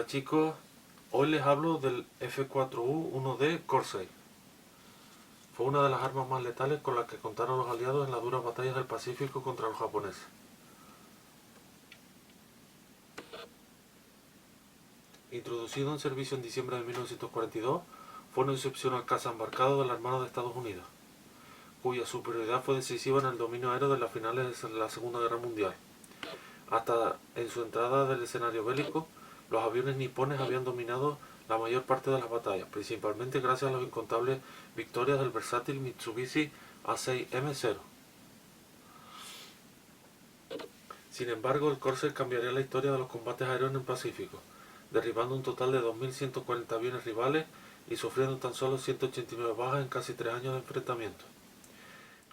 Hola chicos, hoy les hablo del F4U-1D Corsair. Fue una de las armas más letales con las que contaron los aliados en las duras batallas del Pacífico contra los japoneses. Introducido en servicio en diciembre de 1942, fue un excepcional caza embarcado de la Armada de Estados Unidos, cuya superioridad fue decisiva en el dominio aéreo de las finales de la Segunda Guerra Mundial. Hasta en su entrada del escenario bélico, los aviones nipones habían dominado la mayor parte de las batallas, principalmente gracias a las incontables victorias del versátil Mitsubishi A6M0. Sin embargo, el Corsair cambiaría la historia de los combates aéreos en el Pacífico, derribando un total de 2.140 aviones rivales y sufriendo tan solo 189 bajas en casi 3 años de enfrentamiento.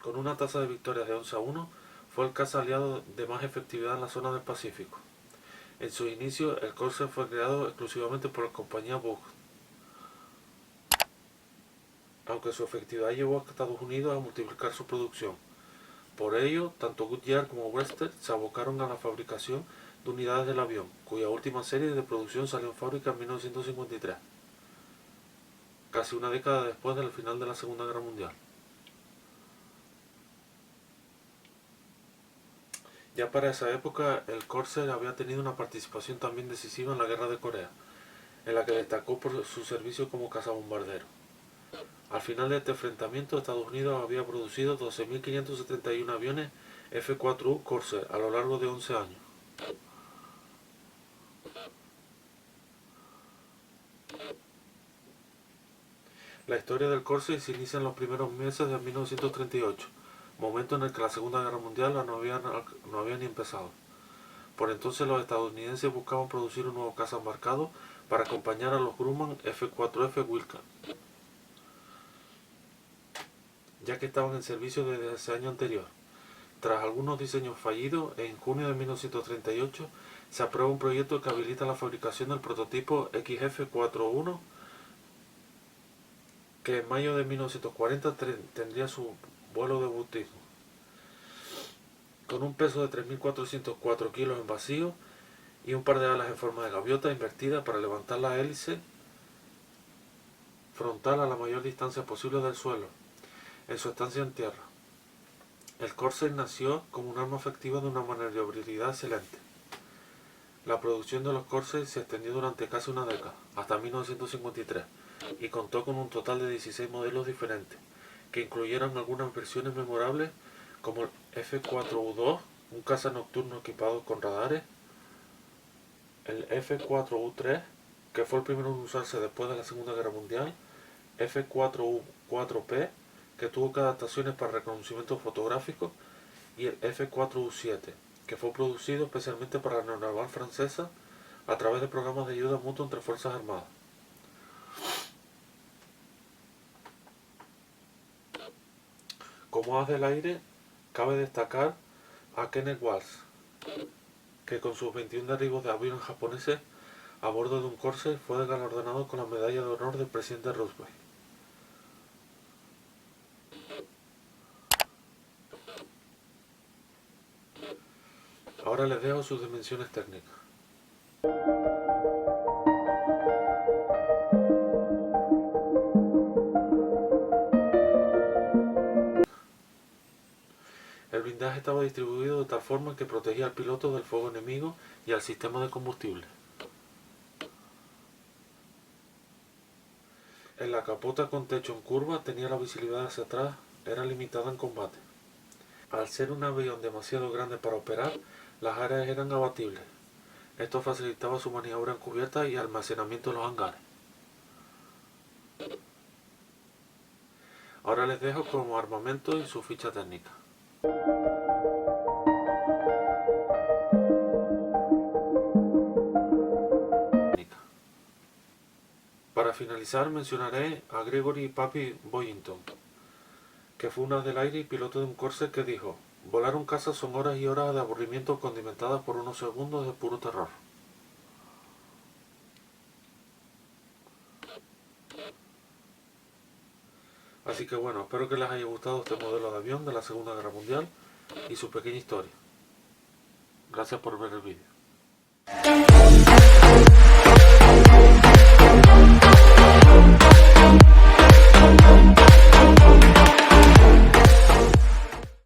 Con una tasa de victorias de 11-1, fue el caza aliado de más efectividad en la zona del Pacífico. En su inicio, el Corsair fue creado exclusivamente por la compañía Bug, aunque su efectividad llevó a Estados Unidos a multiplicar su producción. Por ello, tanto Goodyear como Webster se abocaron a la fabricación de unidades del avión, cuya última serie de producción salió en fábrica en 1953, casi una década después del final de la Segunda Guerra Mundial. Ya para esa época, el Corsair había tenido una participación también decisiva en la Guerra de Corea, en la que destacó por su servicio como cazabombardero. Al final de este enfrentamiento, Estados Unidos había producido 12.571 aviones F-4U Corsair a lo largo de 11 años. La historia del Corsair se inicia en los primeros meses de 1938, momento en el que la Segunda Guerra Mundial no había ni empezado. Por entonces los estadounidenses buscaban producir un nuevo caza embarcado para acompañar a los Grumman F-4F Wilcke, ya que estaban en servicio desde ese año anterior. Tras algunos diseños fallidos, en junio de 1938 se aprueba un proyecto que habilita la fabricación del prototipo XF-41, que en mayo de 1940 tendría su vuelo de bautismo. Con un peso de 3.404 kilos en vacío y un par de alas en forma de gaviota invertida para levantar la hélice frontal a la mayor distancia posible del suelo, en su estancia en tierra. El Corsair nació como un arma efectiva de una maniobrabilidad excelente. La producción de los Corsair se extendió durante casi una década, hasta 1953, y contó con un total de 16 modelos diferentes, que incluyeron algunas versiones memorables como el F-4U-2, un caza nocturno equipado con radares, el F-4U-3, que fue el primero en usarse después de la Segunda Guerra Mundial, F-4U-4P, que tuvo adaptaciones para reconocimiento fotográfico, y el F-4U-7, que fue producido especialmente para la aeronaval francesa a través de programas de ayuda mutua entre fuerzas armadas. Como as del aire, cabe destacar a Kenneth Waltz, que con sus 21 derribos de aviones japoneses a bordo de un Corsair fue galardonado con la medalla de honor del presidente Roosevelt. Ahora les dejo sus dimensiones técnicas. El blindaje estaba distribuido de tal forma que protegía al piloto del fuego enemigo y al sistema de combustible. En la capota con techo en curva tenía la visibilidad hacia atrás, era limitada en combate. Al ser un avión demasiado grande para operar, las áreas eran abatibles. Esto facilitaba su maniobra en cubierta y almacenamiento en los hangares. Ahora les dejo como armamento y su ficha técnica. Para finalizar mencionaré a Gregory Papi Boyington, que fue un as del aire y piloto de un Corsair que dijo: volar un caza son horas y horas de aburrimiento condimentadas por unos segundos de puro terror. Así que bueno, espero que les haya gustado este modelo de avión de la Segunda Guerra Mundial y su pequeña historia. Gracias por ver el vídeo.